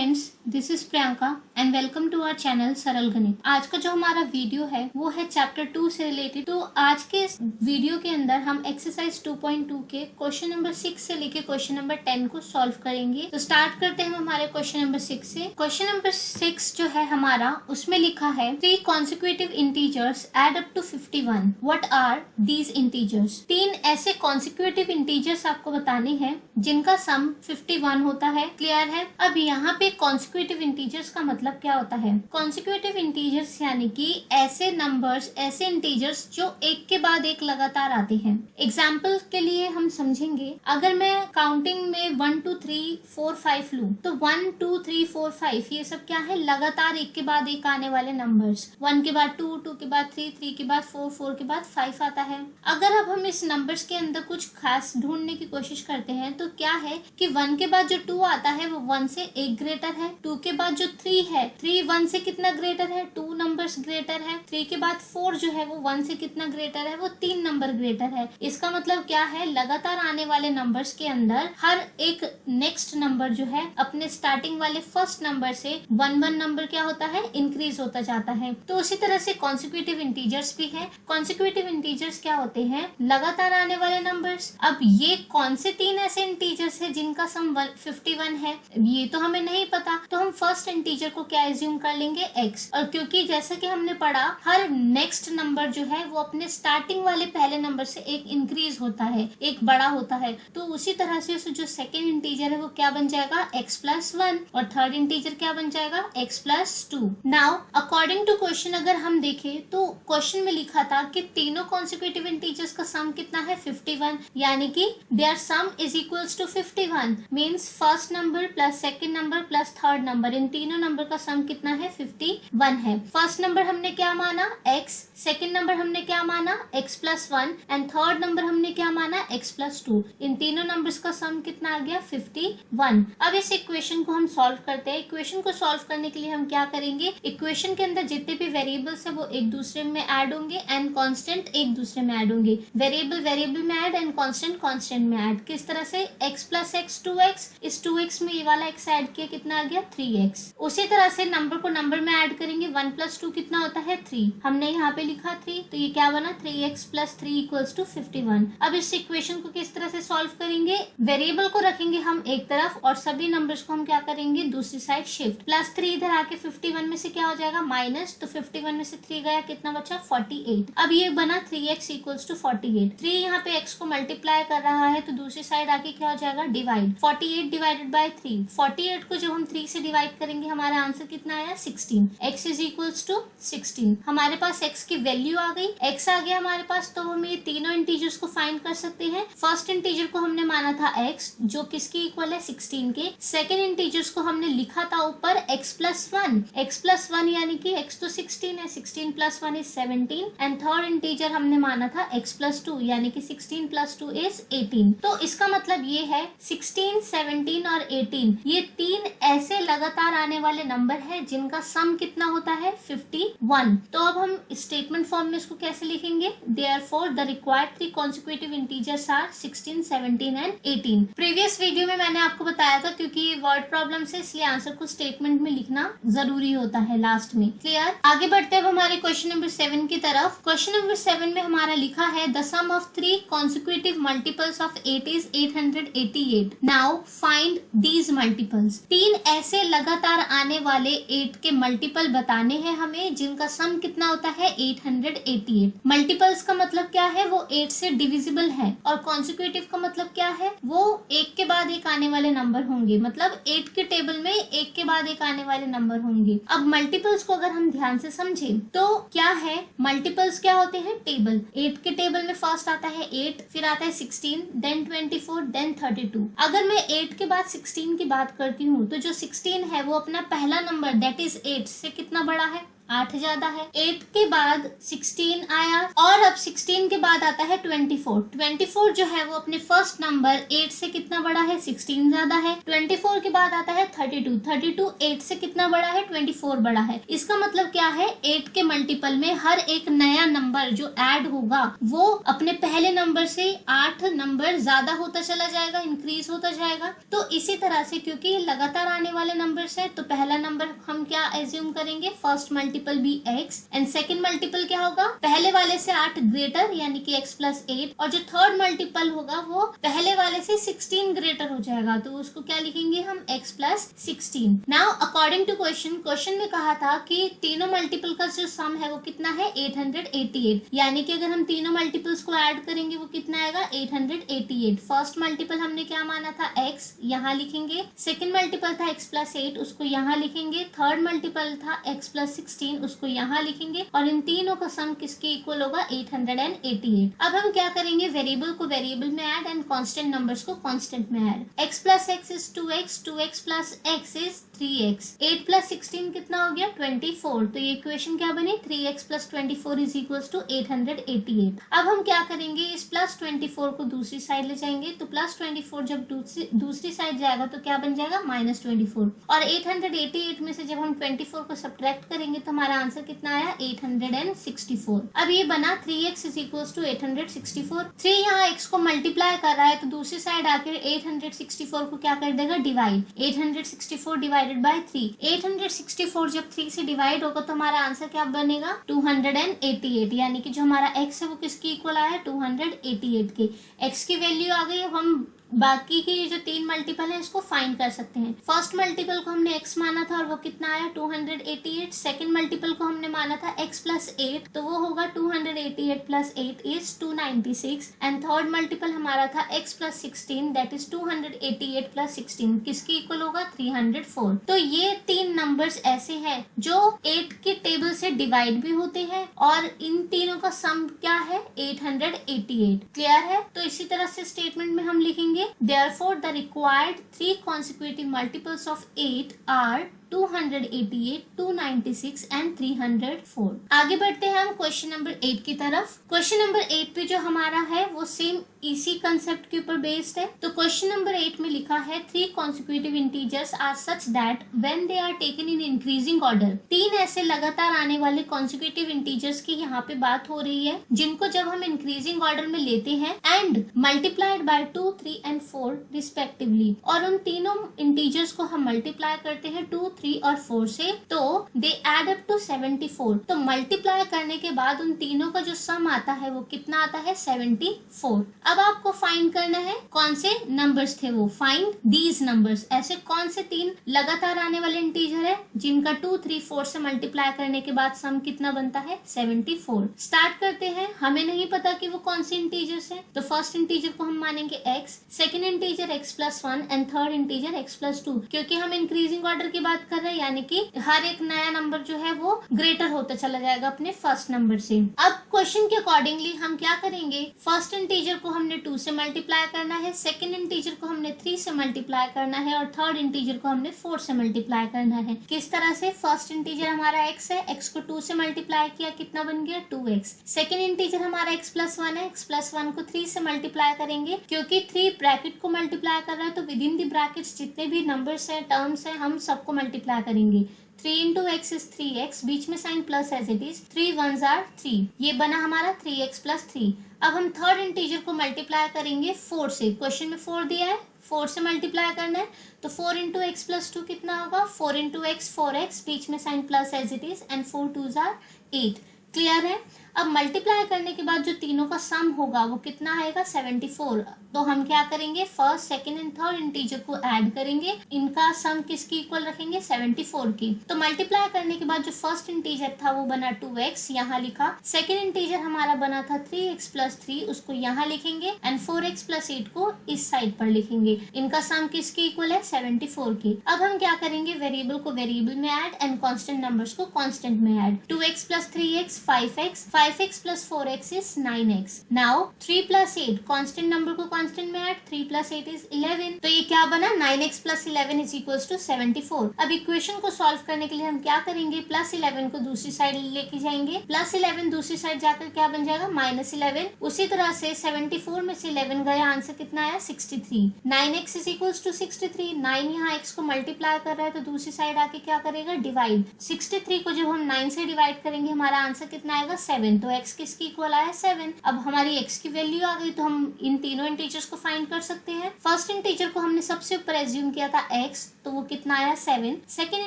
Friends, this is Priyanka and welcome to our channel Saral Ganit. आज का जो हमारा वीडियो है वो है चैप्टर 2 से रिलेटेड। तो आज के इस वीडियो के अंदर हम एक्सरसाइज 2.2 के क्वेश्चन नंबर 6 से लेके क्वेश्चन नंबर 10 को सॉल्व करेंगे। तो स्टार्ट करते हैं हम हमारे क्वेश्चन नंबर 6 से। क्वेश्चन नंबर 6 जो है हमारा, उसमें लिखा है 3 consecutive integers add up to 51. What are these integers? 3 ऐसे consecutive integers आपको बताने हैं जिनका सम 51 होता है। क्लियर है? अब यहाँ पे consecutive integers का मतलब क्या होता है? consecutive integers यानी कि ऐसे नंबर्स, ऐसे integers जो एक के बाद एक लगातार आते हैं। एग्जाम्पल के लिए हम समझेंगे, अगर मैं काउंटिंग में 1 2 3 4 5 लूं तो 1 2 3 4 5 ये सब क्या है? लगातार एक के बाद एक आने वाले नंबर्स। 1 के बाद 2, 2 के बाद 3, 3 के बाद 4, 4 के बाद 5 आता है। अगर अब हम इस नंबर्स के अंदर कुछ खास ढूंढने की कोशिश करते हैं तो क्या है कि 1 के बाद जो 2 आता है वो 1 से एक ग्रेटर है। 2 के बाद जो 3 है, 3 1 से कितना ग्रेटर है? 2 नंबर्स ग्रेटर है। 3 के बाद 4 जो है वो 1 से कितना ग्रेटर है? वो 3 नंबर ग्रेटर है। इसका मतलब क्या है? लगातार आने वाले नंबर्स के अंदर हर एक नेक्स्ट नंबर जो है अपने स्टार्टिंग वाले फर्स्ट नंबर से 1 नंबर क्या होता है? इंक्रीज होता जाता है। तो उसी तरह से कॉन्सिक्यूटिव इंटीजर्स भी है। कॉन्सिक्यूटिव इंटीजर्स क्या होते हैं? लगातार आने वाले नंबर्स। अब ये कौन से 3 ऐसे इंटीजर्स है जिनका सम 51 है, ये तो हमें नहीं पता। तो हम फर्स्ट इंटीजर को क्या एज्यूम कर लेंगे? x। और क्योंकि जैसा कि हमने पढ़ा, हर नेक्स्ट नंबर जो है वो अपने स्टार्टिंग वाले पहले नंबर से एक इंक्रीज होता है, एक बड़ा होता है। तो उसी तरह से जो सेकेंड इंटीजर है वो क्या बन जाएगा? x+1। और थर्ड इंटीजर क्या बन जाएगा? x+2। Now according to question अगर हम देखें तो क्वेश्चन में लिखा था कि तीनों कॉन्सिक्यूटिव इंटीजर्स का सम कितना है? 51। यानी कि there sum is equals to 51। Means first number plus second number plus third number, इन तीनों नंबर का सम कितना है? 51 है। फर्स्ट नंबर हमने क्या माना? x। सेकंड नंबर हमने क्या माना? x+1 एंड थर्ड नंबर हमने क्या माना? x+2। इन तीनों नंबर्स का सम कितना आ गया? 51। अब इस इक्वेशन को हम सॉल्व करते हैं। इक्वेशन को सॉल्व करने के लिए हम क्या करेंगे? इक्वेशन के अंदर जितने भी वेरिएबल्स है वो एक दूसरे में ऐड होंगे एंड कांस्टेंट एक दूसरे में ऐड होंगे। वेरिएबल वेरिएबल में ऐड एंड कांस्टेंट कांस्टेंट में ऐड। किस तरह से? x+x 2x, इस 2x में ये वाला x ऐड किया, कितना आ गया? 3x। उसी तरह से नंबर को नंबर में ऐड करेंगे। 1+2 कितना होता है? 3। हमने यहाँ पे लिखा 3, तो ये क्या बना? 3x+3 = 51। अब इस इक्वेशन को किस तरह से सॉल्व करेंगे? वेरिएबल को रखेंगे हम एक तरफ और सभी नंबर्स को हम क्या करेंगे? दूसरी साइड शिफ्ट। +3 इधर आके 51 में से क्या हो जाएगा? माइनस। तो 51 में से 3 गया, कितना बचा? 48। अब ये बना 3x = 48। 3 यहाँ पे x को मल्टीप्लाई कर रहा है तो दूसरी साइड आके क्या हो जाएगा? डिवाइड। 48 divided by 3। 48 को जब हम 3 से डिवाइड करेंगे हमारा आंसर कितना आया? 16। x = 16। हमारे पास x की वैल्यू आ गई, x आ गया हमारे पास। तो हम ये तीनों इंटीजर्स को फाइंड कर सकते हैं। फर्स्ट इंटीजर को हमने माना था x, जो किसकी इक्वल है? 16 के। सेकेंड इंटीजर्स को हमने लिखा था ऊपर x+1। x+1 यानी कि x तो 16 है, 16 + 1 = 17 एंड थर्ड इंटीजर हमने माना था x+2 यानी कि 16 + 2 = 18। तो इसका मतलब ये है 16, 17 और 18 ये 3 ऐसे लगातार आने वाले नंबर है जिनका सम कितना होता है? 51। तो अब हम स्टेटमेंट फॉर्म में इसको कैसे लिखेंगे? Therefore the required 3 consecutive integers are 16, 17 and 18। Previous video में मैंने आपको बताया था, क्योंकि ये वर्ड प्रॉब्लम से इसलिए आंसर को स्टेटमेंट में लिखना जरूरी होता है लास्ट में। क्लियर? आगे बढ़ते हैं हमारे क्वेश्चन नंबर 7 की तरफ। क्वेश्चन नंबर 7 में हमारा लिखा है the sum of 3 consecutive multiples of 8 is 888। Now find these multiples. 3 ऐसे लगातार आने वाले 8 के मल्टीपल बताने हैं हमें जिनका सम कितना होता है? 888। मल्टीपल्स का मतलब क्या है? वो 8 से डिविजिबल है। और कॉन्सिक्यूटिव का मतलब क्या है? वो एक के बाद एक आने वाले नंबर होंगे, मतलब 8 के टेबल में एक के बाद एक आने वाले नंबर होंगे। अब मल्टीपल्स को अगर हम ध्यान से समझें तो क्या है? मल्टीपल्स क्या होते हैं? टेबल। 8 के टेबल में फर्स्ट आता है 8, फिर आता है 16, देन 24, देन 32। अगर मैं 8 के बाद 16 की बात करती हूँ तो जो 16 है वो अपना पहला नंबर दैट इज 8 से कितना बड़ा है? 8 ज्यादा है। 8 के बाद 16 आया और अब 16 के बाद आता है 24। 24 जो है वो अपने फर्स्ट नंबर 8 से कितना बड़ा है, 16 ज्यादा है। 24 के बाद आता है 32। 32 8 से कितना बड़ा है, 24 बड़ा है। इसका मतलब क्या है, 8 के मल्टीपल में हर एक नया नंबर जो ऐड होगा वो अपने पहले नंबर से 8 नंबर ज्यादा होता चला जाएगा, इंक्रीज होता जाएगा। तो इसी तरह से क्योंकि ये लगातार आने वाले नंबर्स हैं, तो पहला नंबर हम क्या एज्यूम करेंगे, फर्स्ट मल्टीपल भी x एंड सेकंड मल्टीपल क्या होगा, पहले वाले से 8 ग्रेटर यानी कि x प्लस 8, और जो थर्ड मल्टीपल होगा वो पहले वाले से 16 ग्रेटर हो जाएगा, तो उसको क्या लिखेंगे हम, x plus 16। Now according to question में कहा था कि तीनों मल्टीपल का जो सम है वो कितना है, 888, यानी कि अगर हम तीनों मल्टीपल्स को ऐड करेंगे वो कितना आएगा, 888। फर्स्ट मल्टीपल हमने क्या माना था, x, यहाँ लिखेंगे। सेकंड मल्टीपल था x प्लस 8, उसको यहाँ लिखेंगे। थर्ड मल्टीपल था x प्लस 16, उसको यहाँ लिखेंगे। और इन तीनों का सम किसके इक्वल होगा, 888। अब हम क्या करेंगे, वेरिएबल को वेरिएबल में ऐड एंड कांस्टेंट नंबर्स को कांस्टेंट में add. x plus x is 2x, 2x plus x is 3x। 8 plus 16 कितना हो गया, 24। तो ये इक्वेशन क्या बनी, 3x plus 24 is equals to 888। अब हम क्या करेंगे, इस प्लस 24 को दूसरी साइड ले जाएंगे, तो प्लस 24 जब दूसरी साइड जाएगा तो क्या बन जाएगा, माइनस 24। और 888 में से जब हम 24 को सब्ट्रैक्ट करेंगे तो हमारा आंसर कितना आया, 864। अब ये बना 3x इज इक्वल्स टू 864। 3 यहाँ x को मल्टीप्लाई कर रहा है, तो दूसरी साइड आकर 864 को क्या कर देगा, डिवाइड। 864 divided by 3। 864 जब 3 से डिवाइड होगा तो हमारा आंसर क्या बनेगा, 288, यानी कि जो हमारा x है वो किसकी इक्वल आया, 288 के। x की वैल्यू आ गई। अब हम बाकी की जो 3 मल्टीपल है इसको फाइंड कर सकते हैं। फर्स्ट मल्टीपल को हमने x माना था और वो कितना आया, 288। सेकंड मल्टीपल को हमने माना था x प्लस 8, तो वो होगा 288 plus 8 is 296। And third multiple हमारा था x plus 16, that is 288 plus 16, किसकी इक्वल होगा, 304। तो ये 3 नंबर्स ऐसे हैं जो 8 के टेबल से डिवाइड भी होते हैं और इन तीनों का सम क्या है, 888। क्लियर है। तो इसी तरह से स्टेटमेंट में हम लिखेंगे, therefore the required 3 consecutive multiples of 8 are 288, 296 and 304। आगे बढ़ते हैं हम क्वेश्चन नंबर 8 की तरफ। क्वेश्चन नंबर 8 पे जो हमारा है वो सेम इसी कंसेप्ट के ऊपर बेस्ड है। तो क्वेश्चन नंबर 8 में लिखा है 3 consecutive integers are such that when they are taken in increasing order। 3 ऐसे लगातार आने वाले consecutive integers की यहाँ पे बात हो रही है जिनको जब हम इंक्रीजिंग ऑर्डर में लेते हैं and multiplied by 2, 3 and 4 respectively, और उन तीनों इंटीजर्स को हम मल्टीप्लाई करते हैं 2, 3 और 4 से, तो दे एड अप टू 74। तो मल्टीप्लाई करने के बाद उन तीनों का जो सम आता है वो कितना आता है, 74। अब आपको फाइंड करना है कौन से नंबर्स थे वो, फाइंड दीज नंबर्स। ऐसे कौन से 3 लगातार आने वाले इंटीजर है जिनका 2, 3, 4 से मल्टीप्लाई करने के बाद सम कितना बनता है, 74। स्टार्ट करते हैं। हमें नहीं पता कि वो कौन से इंटीजर्स है, तो फर्स्ट इंटीजर को हम मानेंगे x, second integer x plus 1 and third integer x plus 2। क्योंकि हम इंक्रीजिंग ऑर्डर की बात कर रहे हैं, यानी कि हर एक नया नंबर जो है वो ग्रेटर होता चला जाएगा अपने फर्स्ट नंबर से। अब क्वेश्चन के अकॉर्डिंगली हम क्या करेंगे, फर्स्ट इंटीजर को हमने 2 से मल्टीप्लाई करना है, सेकंड इंटीजर को हमने 3 से मल्टीप्लाई करना है और थर्ड इंटीजर को हमने 4 से मल्टीप्लाई करना है। किस तरह से, फर्स्ट इंटीजर हमारा x है, x को 2 से मल्टीप्लाई किया, कितना बन गया, 2x। सेकंड इंटीजर हमारा x प्लस 1 है, x प्लस 1 को 3 से मल्टीप्लाई करेंगे, क्योंकि 3 ब्रैकेट को मल्टीप्लाई कर रहा है तो विद इन दी ब्रैकेट्स जितने भी नंबर्स हैं, टर्म्स हैं, हम सबको मल्टीप्लाई करेंगे। 3 into x is 3x, बीच में sign plus as it is, 3 1s are 3, ये बना हमारा 3x प्लस 3। अब हम थर्ड इंटीजर को मल्टीप्लाई करेंगे 4 से। क्वेश्चन में 4 दिया है, 4 से मल्टीप्लाई करना है, तो 4 into x प्लस 2 कितना होगा, 4 into x 4x, बीच में sign plus as it is, and 4 2s are 8। Clear है। अब मल्टीप्लाई करने के बाद जो तीनों का सम होगा वो कितना आएगा, 74। तो हम क्या करेंगे, first, second and third integer को ऐड करेंगे, इनका सम किसकी इक्वल रखेंगे, 74 की। तो मल्टीप्लाई करने के बाद जो फर्स्ट इंटीजर था वो बना 2x, यहाँ लिखा। सेकंड इंटीजर हमारा बना था 3x प्लस 3, उसको यहाँ लिखेंगे, एंड 4x प्लस 8 को इस साइड पर लिखेंगे। इनका सम किसकी इक्वल है, 74 की। अब हम क्या करेंगे, वेरिएबल को वेरिएबल में ऐड एंड कांस्टेंट नंबर्स को कांस्टेंट में add. 2x plus 3x 5x, 5x plus 4x is 9x. Now 3 plus 8 constant number को कांस्टेंट में ऐड, 3 plus 8 is 11. तो ये क्या बना, 9x plus 11 is equals to 74. अब इक्वेशन को सॉल्व करने के लिए हम क्या करेंगे, प्लस 11 को दूसरी साइड लेके जाएंगे, प्लस 11 दूसरी साइड जाकर क्या बन जाएगा, माइनस 11. उसी तरह से 74 में से 11 गया, आंसर कितना आया, 63. 9x is equals to 63. 9 यहाँ x को मल्टीप्लाई कर रहा है तो दूसरी साइड आके क्या करेगा, डिवाइड. 63 को जब हम 9 से डिवाइड करेंगे हमारा आंसर कितना आएगा, 7. तो x किसकी इक्वल आया, 7. अब हमारी x की वैल्यू आ गई तो हम इन तीनों इंटीजर्स को फाइंड कर सकते हैं. फर्स्ट इंटीजर को हमने सबसे ऊपर एज्यूम किया था x, तो वो कितना आया, 7. सेकेंड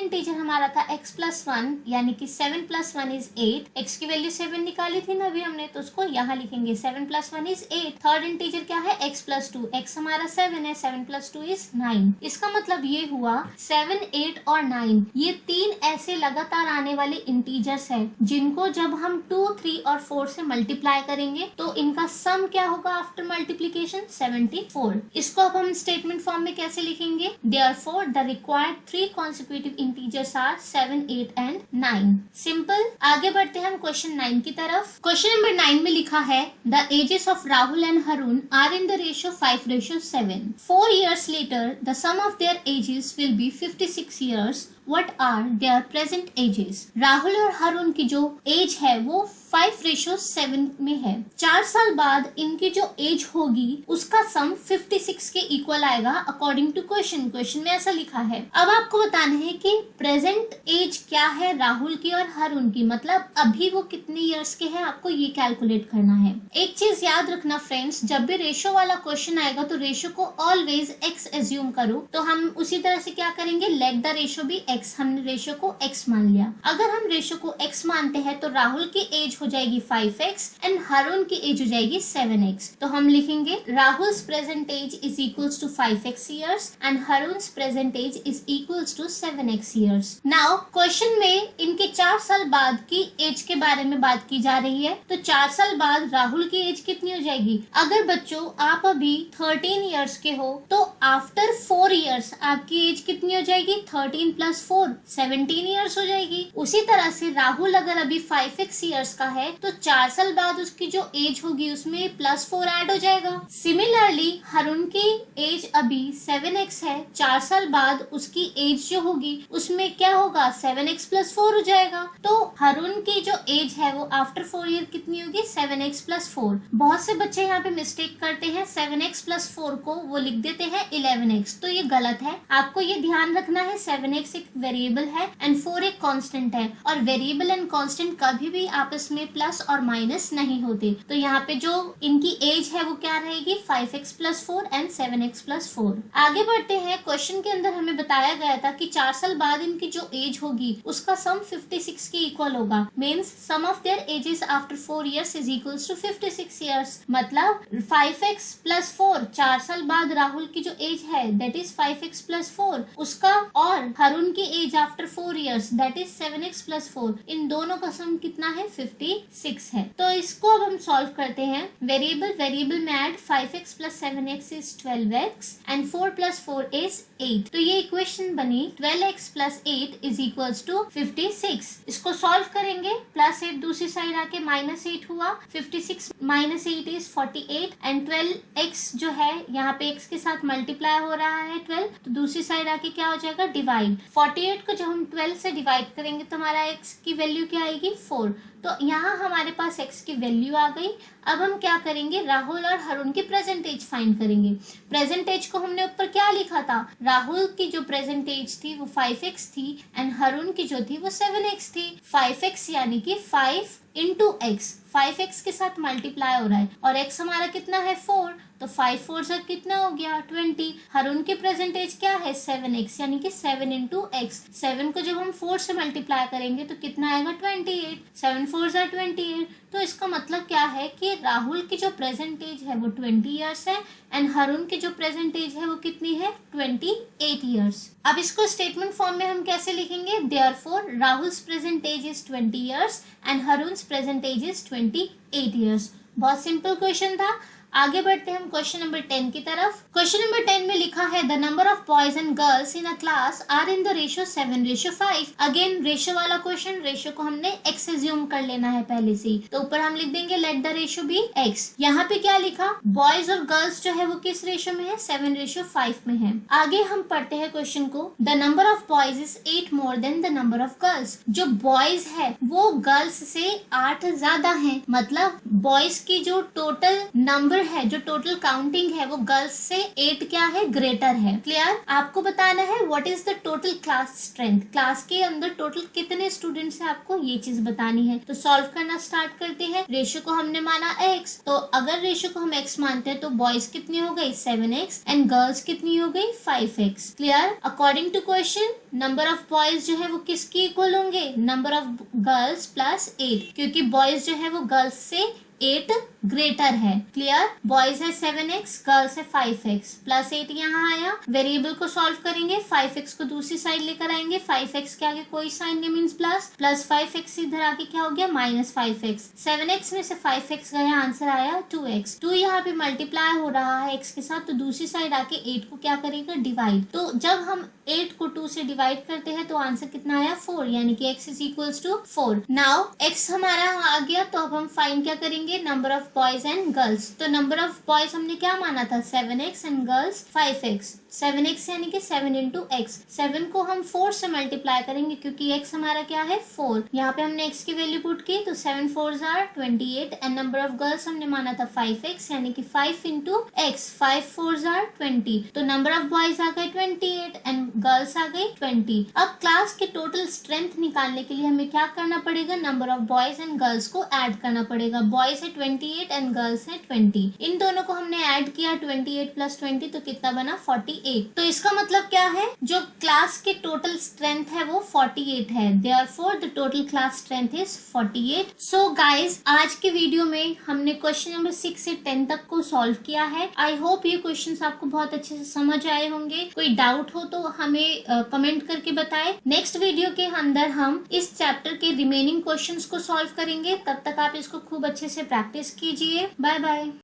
इंटीजर हमारा था x plus 1 यानी कि 7 plus 1 is 8. x की वैल्यू 7 निकाली थी ना अभी हमने, तो उसको यहाँ लिखेंगे 7 plus 1 is 8. थर्ड इंटीजर क्या है, x plus 2. x हमारा 7 है, 7 plus 2 is 9. इसका मतलब ये हुआ 7, 8 और 9 ये तीन ऐसे लगातार आने वाले इंटीजर्स है जिनको जब हम 2, 3 और 4 से मल्टीप्लाई करेंगे तो इनका सम क्या होगा आफ्टर मल्टीप्लीकेशन, 74. इसको अब हम स्टेटमेंट फॉर्म में कैसे लिखेंगे, therefore the required 3 consecutive integers are 7, 8 and 9. Simple. आगे बढ़ते हैं हम क्वेश्चन 9 की तरफ. क्वेश्चन नंबर 9 में लिखा है the ages of Rahul and Harun are in the ratio 5:7. 4 years later the sum of their ages will be 56 years. What are their present ages? Rahul और हरुण की जो एज है वो 5:7 में है. 4 साल बाद इनकी जो एज होगी उसका सम 56 के इक्वल आएगा अकॉर्डिंग टू क्वेश्चन. क्वेश्चन में ऐसा लिखा है. अब आपको बताना है कि प्रेजेंट एज क्या है राहुल की और हरुण की, मतलब अभी वो कितने इयर्स के हैं, आपको ये कैलकुलेट करना है. एक चीज याद रखना फ्रेंड्स, जब भी रेशो वाला क्वेश्चन आएगा तो रेशो को ऑलवेज x एज्यूम करो. तो हम उसी तरह से क्या करेंगे, let the ratio be x. हमने रेशो को x मान लिया. अगर हम रेशो को x मानते हैं तो राहुल की एज हो जाएगी 5x एंड हरुण की एज हो जाएगी 7x. तो हम लिखेंगे Rahul's present age is equals to 5x years and Harun's present age is equals to 7x years. Now question में इनके 4 साल बाद की एज के बारे में बात की जा रही है. तो 4 साल बाद राहुल की एज कितनी हो जाएगी. अगर बच्चों आप अभी 13 ईयर्स के हो तो आफ्टर 4 ईयर्स आपकी एज कितनी हो जाएगी, 13 + 4 17 ईयर्स हो जाएगी. उसी तरह से राहुल अगर अभी 5x ईयर्स का है तो 4 साल बाद उसकी जो एज होगी उसमें +4 ऐड हो जाएगा. सिमिलरली हरुण की एज अभी 7x है, 4 साल बाद उसकी एज जो होगी उसमें क्या होगा, 7x + 4 हो जाएगा. तो हरुण की जो एज है वो आफ्टर 4 ईयर कितनी होगी, 7x + 4. बहुत से बच्चे यहाँ पे मिस्टेक करते हैं, 7x + 4 को वो लिख देते हैं 11x. तो ये गलत है. आपको ये ध्यान रखना है 7x एक वेरिएबल है एंड 4 एक कांस्टेंट है और वेरिएबल एंड कांस्टेंट कभी भी आपस में प्लस और माइनस नहीं होते. तो यहाँ पे जो इनकी एज है वो क्या रहेगी, 5x + 4 एंड 7x + 4. आगे बढ़ते हैं. क्वेश्चन के अंदर हमें बताया गया था कि 4 साल बाद इनकी जो एज होगी उसका सम 56 के इक्वल होगा. Means sum of their ages after 4 years is equals to 56 years. मतलब 5x + 4 4 साल बाद राहुल की जो एज है दैट इज 5x + 4 उसका और हरुण की age after 4 years that is 7x + 4. इन दोनों का सम कितना है, 56 है. तो इसको अब हम सॉल्व करते हैं. वेरिएबल में add 5x + 7x is 12x and 4 + 4 is 8. तो ये इक्वेशन बनी 12x + 8 इज इक्वल्स टू 56. इसको सॉल्व करेंगे, +8 दूसरी साइड आके -8 हुआ, 56 - 8 इज 48 एंड 12x जो है यहाँ पे x के साथ मल्टीप्लाई हो रहा है 12, तो दूसरी साइड आके क्या हो जाएगा, डिवाइड. 48 को जब हम 12 से डिवाइड करेंगे तो हमारा x की वैल्यू क्या आएगी, 4. तो यहाँ हमारे पास x की वैल्यू आ गई. अब हम क्या करेंगे, राहुल और हरुण की प्रेजेंट एज फाइंड करेंगे. प्रेजेंट एज को हमने ऊपर क्या लिखा था, राहुल की जो प्रेजेंट एज थी वो 5x थी एंड हरुण की जो थी वो 7x थी. 5x यानी कि 5 × x, 5x के साथ मल्टीप्लाई हो रहा है और x हमारा कितना है, 4. तो 5 4 से कितना हो गया, 20. हरुण की प्रेजेंट एज क्या है, 7x यानी कि 7 × x. 7 को जब हम 4 से मल्टीप्लाई करेंगे तो कितना आएगा, 28. 7 4 से 28. तो इसका मतलब क्या है कि राहुल की जो प्रेजेंट एज है वो 20 इयर्स है एंड हरुण की जो प्रेजेंट एज है वो कितनी है, 28 इयर्स. अब इसको स्टेटमेंट फॉर्म में हम कैसे लिखेंगे, therefore Rahul's present age is 20 years and Harun's present age is 28 years. बहुत सिंपल क्वेश्चन था. आगे बढ़ते हैं हम क्वेश्चन नंबर 10 की तरफ। क्वेश्चन नंबर 10 में लिखा है the number of boys and girls in a class are in the ratio 7:5। Again ratio वाला क्वेश्चन, रेशियो को हमने x एज्यूम कर लेना है पहले से, तो ऊपर हम लिख देंगे let the ratio be x। यहाँ पे क्या लिखा, बॉयज और गर्ल्स जो है वो किस रेशियो में है, 7:5 में है। आगे हम पढ़ते हैं क्वेश्चन को, the number of boys is 8 more than the number of girls. जो बॉयज है वो गर्ल्स से 8 ज्यादा है, मतलब बॉयज की जो टोटल नंबर है, जो टोटल काउंटिंग है वो गर्ल्स से 8 क्या है, ग्रेटर है। क्लियर। आपको बताना है what is the total class strength, class के अंदर टोटल कितने स्टूडेंट्स है, आपको ये चीज बतानी है। तो सॉल्व करना स्टार्ट करते हैं। रेशियो को हमने माना x, तो अगर रेशियो को हम x मानते हैं तो बॉयज कितनी हो गई 7x एंड गर्ल्स कितनी हो गई 5x। Clear. According to question number of boys जो है वो किसके इक्वल होंगे, नंबर ऑफ गर्ल्स प्लस 8, क्योंकि बॉयज जो है वो गर्ल्स से 8 ग्रेटर है। क्लियर। बॉयज है 7x, गर्ल्स है 5x, प्लस 8 यहाँ आया। वेरिएबल को सॉल्व करेंगे, 5x को दूसरी साइड लेकर आएंगे, 5x के आगे कोई साइन नहीं मीन्स प्लस, प्लस 5x इधर आके क्या हो गया माइनस 5x। 7x में से 5x गया, आंसर आया 2x। 2 यहाँ पे मल्टीप्लाई हो रहा है x के साथ, तो दूसरी साइड आके 8 को क्या करेगा, डिवाइड। तो जब हम 8 को 2 से डिवाइड करते हैं तो आंसर कितना आया 4, यानी कि x is equals to 4। Now x हमारा आ गया, तो अब हम फाइंड क्या करेंगे, number of boys and girls. तो नंबर ऑफ बॉयज हमने क्या माना था 7x and girls 5x। 7x यानी कि 7 इंटू एक्स। 7 को हम 4 से मल्टीप्लाई करेंगे क्योंकि x हमारा क्या है 4। यहाँ पे हमने x की वैल्यू पुट की, तो 7 4s are 28 and number of girls हमने माना था 5x, यानी कि 5 इंटू एक्स। 5 4s आर 20, तो नंबर ऑफ बॉयज आ गए 28 एंड गर्ल्स आ गई 20। अब क्लास के टोटल स्ट्रेंथ निकालने के लिए हमें क्या करना पड़ेगा, number of boys and girls को ऐड करना पड़ेगा। बॉयज है 28 एंड गर्ल्स है 20, इन दोनों को हमने ऐड किया 28 प्लस 20 तो कितना बना 48। तो इसका मतलब क्या है, जो क्लास के टोटल स्ट्रेंथ है वो 48 है, therefore the total class strength is 48। So guys आज के वीडियो में हमने क्वेश्चन नंबर 6 से 10 तक को सॉल्व किया है। आई होप ये क्वेश्चंस आपको बहुत अच्छे से समझ आए होंगे। कोई डाउट हो तो हमें कमेंट करके बताएं। नेक्स्ट वीडियो के अंदर हम इस चैप्टर के रिमेनिंग क्वेश्चंस को सॉल्व करेंगे। तब तक आप इसको खूब अच्छे से प्रैक्टिस कीजिए। Bye bye.